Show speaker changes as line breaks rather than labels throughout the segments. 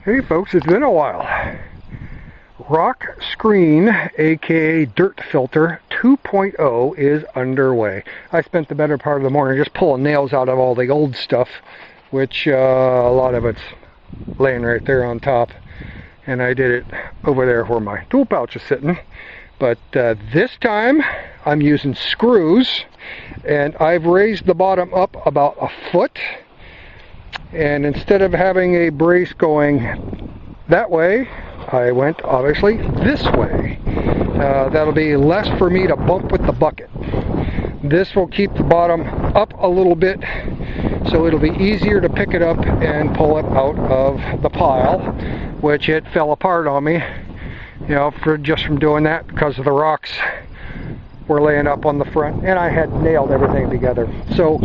Hey folks, it's been a while. Rock Screen, aka Dirt Filter 2.0 is underway. I spent the better part of the morning just pulling nails out of all the old stuff, which a lot of it's laying right there on top. And I did it over there where my tool pouch is sitting. But this time I'm using screws, and I've raised the bottom up about a foot. And instead of having a brace going that way, I went obviously this way. That'll be less for me to bump with the bucket. This will keep the bottom up a little bit, so it'll be easier to pick it up and pull it out of the pile, which it fell apart on me, you know, just from doing that because of the rocks were laying up on the front, and I had nailed everything together. So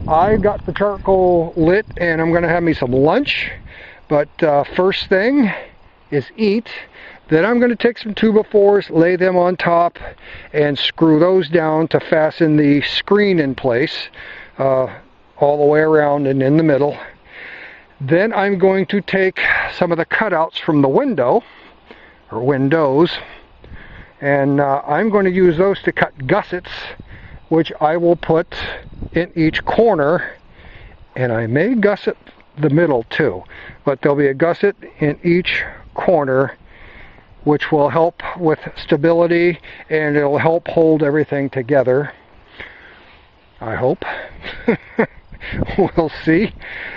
I got the charcoal lit, and I'm going to have me some lunch. But first thing is eat. Then I'm going to take some 2x4s, lay them on top, and screw those down to fasten the screen in place all the way around and in the middle. Then I'm going to take some of the cutouts from the window, or windows, and I'm going to use those to cut gussets, which I will put in each corner, and I may gusset the middle too, but there'll be a gusset in each corner, which will help with stability, and it'll help hold everything together, I hope. We'll see.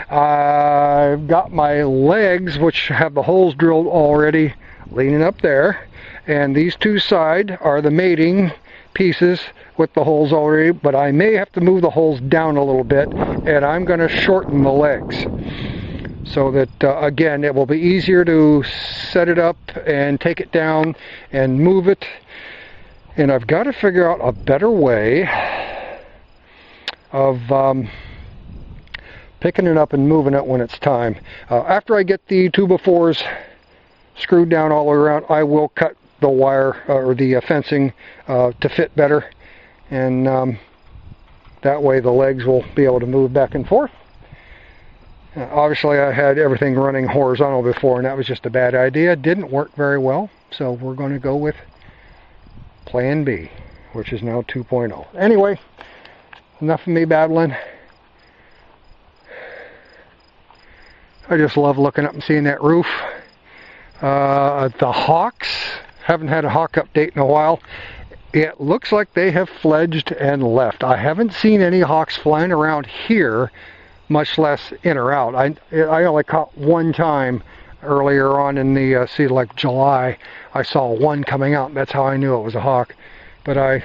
I've got my legs, which have the holes drilled already, leaning up there, and these two sides are the mating pieces with the holes already, but I may have to move the holes down a little bit, and I'm going to shorten the legs so that again it will be easier to set it up and take it down and move it. And I've got to figure out a better way of picking it up and moving it when it's time. After I get the 2x4s screwed down all the way around, I will cut the wire or the fencing to fit better, and that way the legs will be able to move back and forth. Obviously I had everything running horizontal before, and that was just a bad idea. It didn't work very well, so we're going to go with plan B, which is now 2.0. Anyway, enough of me babbling. I just love looking up and seeing that roof. The hawks, haven't had a hawk update in a while. It looks like they have fledged and left. I haven't seen any hawks flying around here, much less in or out. I only caught one time earlier on in the like July. I saw one coming out, and that's how I knew it was a hawk. But I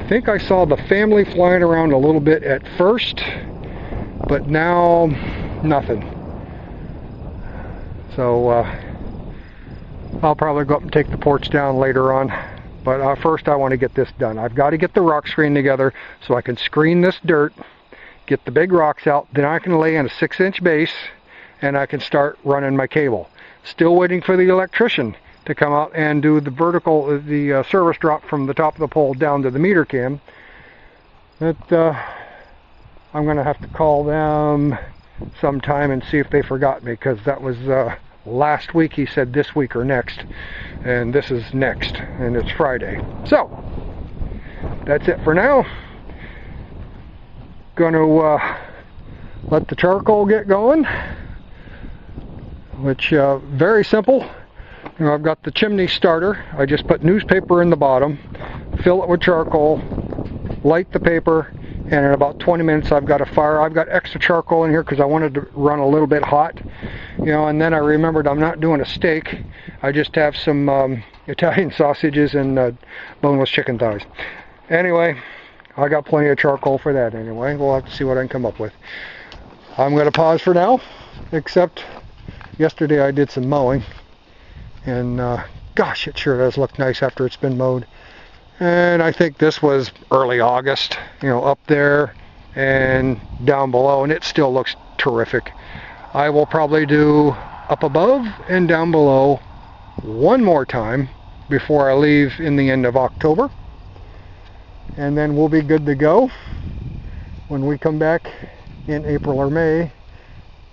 think I saw the family flying around a little bit at first, but now nothing. So I'll probably go up and take the porch down later on. But first I want to get this done. I've got to get the rock screen together so I can screen this dirt, get the big rocks out, then I can lay in a 6-inch base, and I can start running my cable. Still waiting for the electrician to come out and do the vertical, the service drop from the top of the pole down to the meter cam. But I'm going to have to call them sometime and see if they forgot me, because that was last week. He said this week or next, and this is next, and it's Friday. So that's it for now. Gonna let the charcoal get going, which very simple. You know, I've got the chimney starter. I just put newspaper in the bottom, fill it with charcoal, light the paper, and in about 20 minutes I've got a fire. I've got extra charcoal in here because I wanted to run a little bit hot, you know, and then I remembered I'm not doing a steak. I just have some Italian sausages and boneless chicken thighs. Anyway, I got plenty of charcoal for that anyway. We'll have to see what I can come up with. I'm going to pause for now, except yesterday I did some mowing, and gosh, it sure does look nice after it's been mowed. And I think this was early August, you know, up there and down below, and it still looks terrific. I will probably do up above and down below one more time before I leave in the end of October, and then we'll be good to go when we come back in April or May,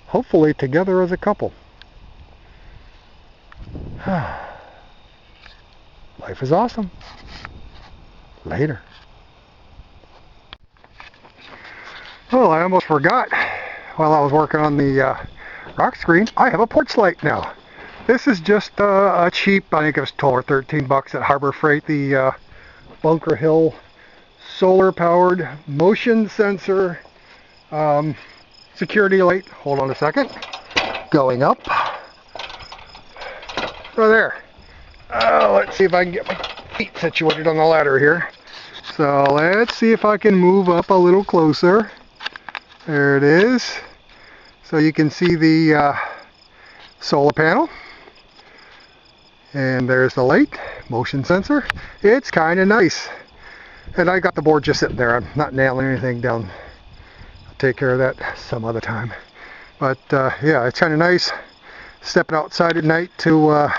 hopefully together as a couple. Life is awesome. Later. Oh, I almost forgot. While I was working on the rock screen, I have a porch light now. This is just a cheap, I think it was 12 or 13 bucks at Harbor Freight, the Bunker Hill solar powered motion sensor security light. Hold on a second. Going up. So there. Let's see if I can get my feet situated on the ladder here. So let's see if I can move up a little closer. There it is. So you can see the solar panel. And there's the light, motion sensor. It's kind of nice. And I got the board just sitting there. I'm not nailing anything down. I'll take care of that some other time. But yeah, it's kind of nice stepping outside at night to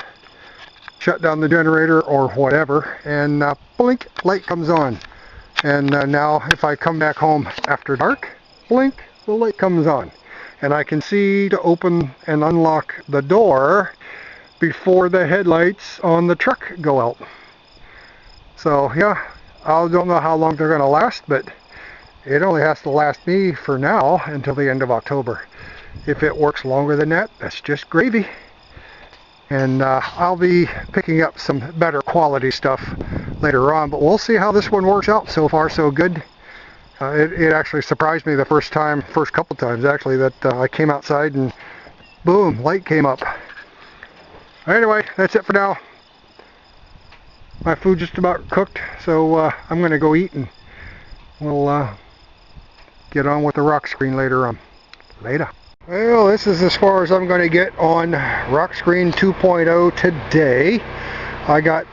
shut down the generator or whatever, and blink, light comes on. And now if I come back home after dark, blink, the light comes on. And I can see to open and unlock the door before the headlights on the truck go out. So yeah, I don't know how long they're going to last, but it only has to last me for now until the end of October. If it works longer than that, that's just gravy. And I'll be picking up some better quality stuff later on, but we'll see how this one works out. So far so good. It actually surprised me the first couple times actually, that I came outside and boom, light came up. Anyway, that's it for now. My food just about cooked, so I'm going to go eat, and we'll get on with the rock screen later on. Later. Well, this is as far as I'm going to get on Rock Screen 2.0 today. I got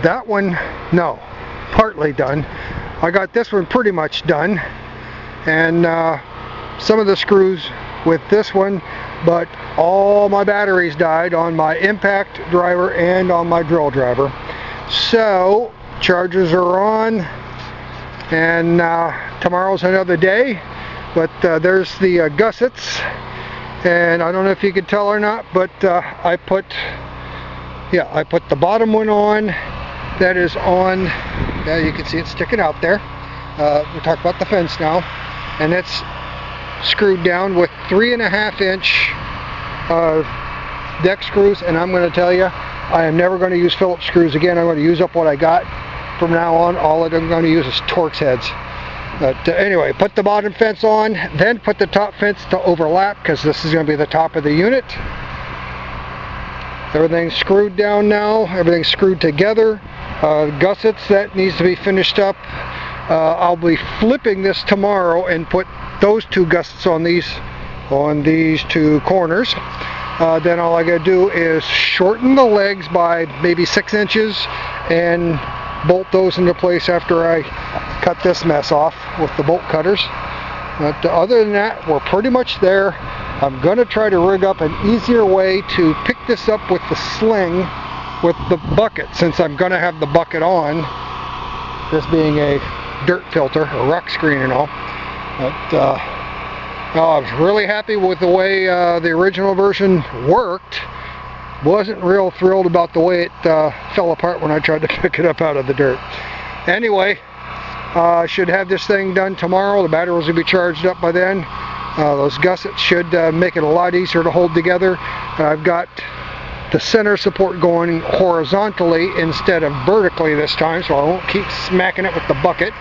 that one, partly done. I got this one pretty much done, and some of the screws with this one, but all my batteries died on my impact driver and on my drill driver. So chargers are on, and tomorrow's another day. But there's the gussets, and I don't know if you can tell or not, but I put the bottom one on. That is on. Yeah, you can see it sticking out there. We'll talk about the fence now, and it's screwed down with 3.5 inch deck screws. And I'm going to tell you, I am never going to use Phillips screws again. I'm going to use up what I got from now on. All I'm going to use is Torx heads. But anyway, put the bottom fence on, then put the top fence to overlap, because this is going to be the top of the unit. Everything's screwed down now. Everything's screwed together. Gussets, that needs to be finished up. I'll be flipping this tomorrow and put those two gussets on these two corners. Then all I got to do is shorten the legs by maybe 6 inches and bolt those into place after I cut this mess off with the bolt cutters. But other than that, we're pretty much there. I'm going to try to rig up an easier way to pick this up with the sling with the bucket, since I'm going to have the bucket on, this being a dirt filter, a rock screen and all. But I was really happy with the way the original version worked. Wasn't real thrilled about the way it fell apart when I tried to pick it up out of the dirt. Anyway, I should have this thing done tomorrow. The batteries will be charged up by then. Those gussets should make it a lot easier to hold together. I've got the center support going horizontally instead of vertically this time, so I won't keep smacking it with the bucket.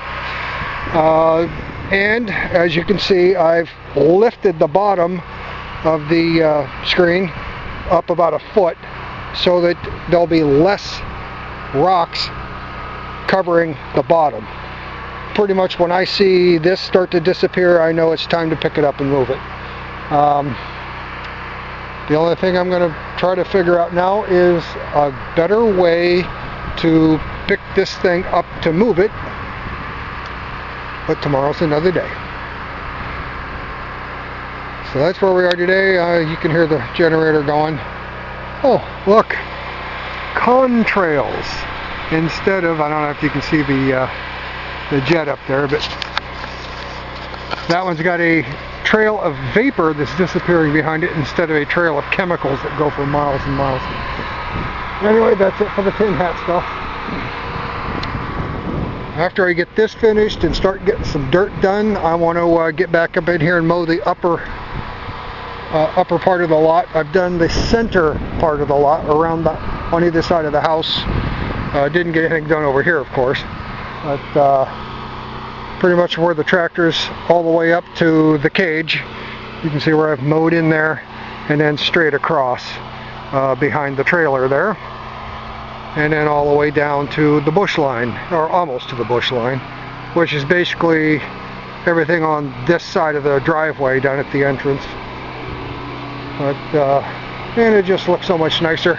And as you can see, I've lifted the bottom of the screen up about a foot so that there'll be less rocks covering the bottom. Pretty much when I see this start to disappear, I know it's time to pick it up and move it. The only thing I'm going to try to figure out now is a better way to pick this thing up to move it. But tomorrow's another day. So that's where we are today. You can hear the generator going. Oh, look, contrails instead of, I don't know if you can see the jet up there, but that one's got a trail of vapor that's disappearing behind it instead of a trail of chemicals that go for miles and miles. Anyway, that's it for the tin hat stuff. After I get this finished and start getting some dirt done, I want to get back up in here and mow the upper part of the lot. I've done the center part of the lot around on either side of the house. Didn't get anything done over here, of course, but pretty much where the tractor's all the way up to the cage. You can see where I've mowed in there, and then straight across behind the trailer there, and then all the way down to the bush line, or almost to the bush line, which is basically everything on this side of the driveway down at the entrance. But and it just looks so much nicer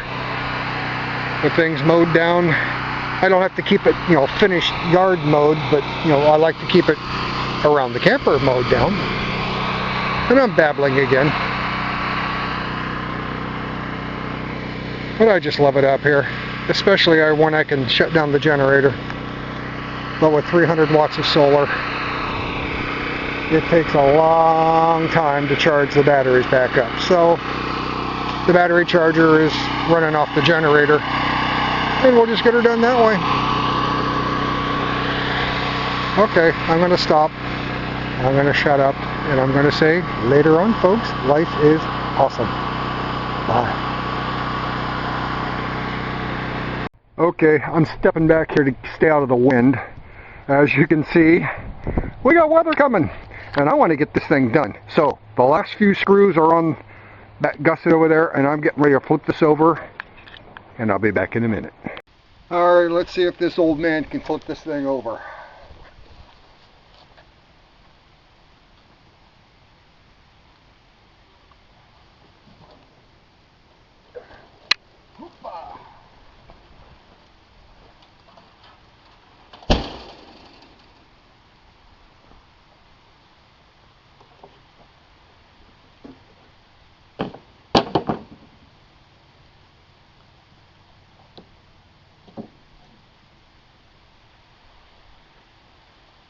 with things mowed down. I don't have to keep it, you know, finished yard mowed, but you know, I like to keep it around the camper mowed down. And I'm babbling again. But I just love it up here, especially when I can shut down the generator. But with 300 watts of solar, it takes a long time to charge the batteries back up. So the battery charger is running off the generator, and we'll just get her done that way. Okay, I'm going to stop. I'm going to shut up, and I'm going to say later on, folks, life is awesome. Bye. Okay, I'm stepping back here to stay out of the wind. As you can see, we got weather coming, and I want to get this thing done. So the last few screws are on that gusset over there, and I'm getting ready to flip this over, and I'll be back in a minute. Alright, let's see if this old man can flip this thing over.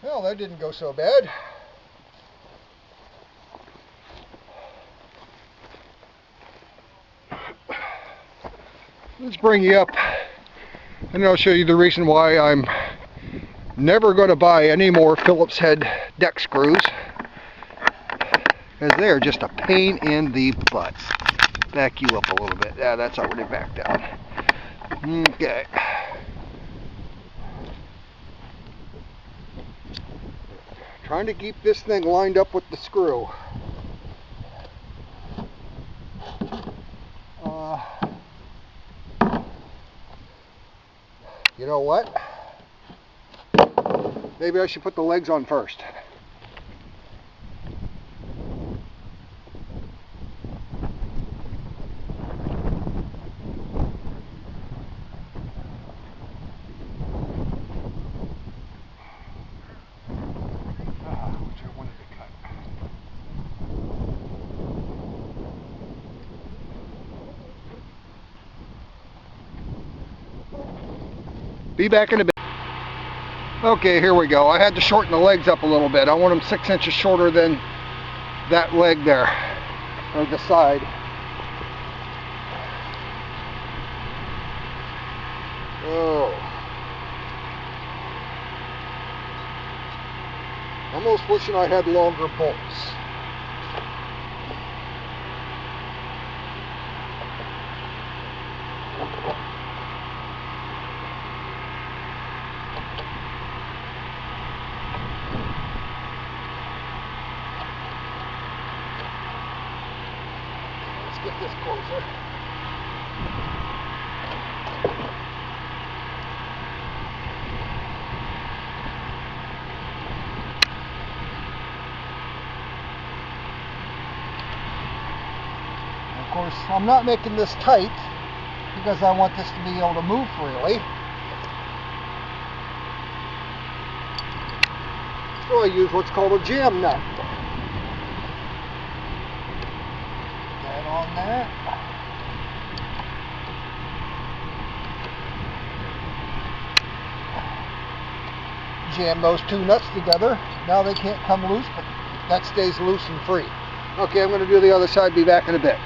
Well, that didn't go so bad. Let's bring you up, and I'll show you the reason why I'm never going to buy any more Phillips head deck screws, because they are just a pain in the butt. Back you up a little bit. Yeah, that's already backed down. Okay. Trying to keep this thing lined up with the screw. You know what? Maybe I should put the legs on first. Be back in a bit. Okay, here we go. I had to shorten the legs up a little bit. I want them 6 inches shorter than that leg there, or the side. Oh. Almost wishing I had longer bolts. Get this closer. Of course, I'm not making this tight because I want this to be able to move freely. So I use what's called a jam nut. On that. Jam those two nuts together. Now they can't come loose, but that stays loose and free. Okay, I'm going to do the other side. Be back in a bit.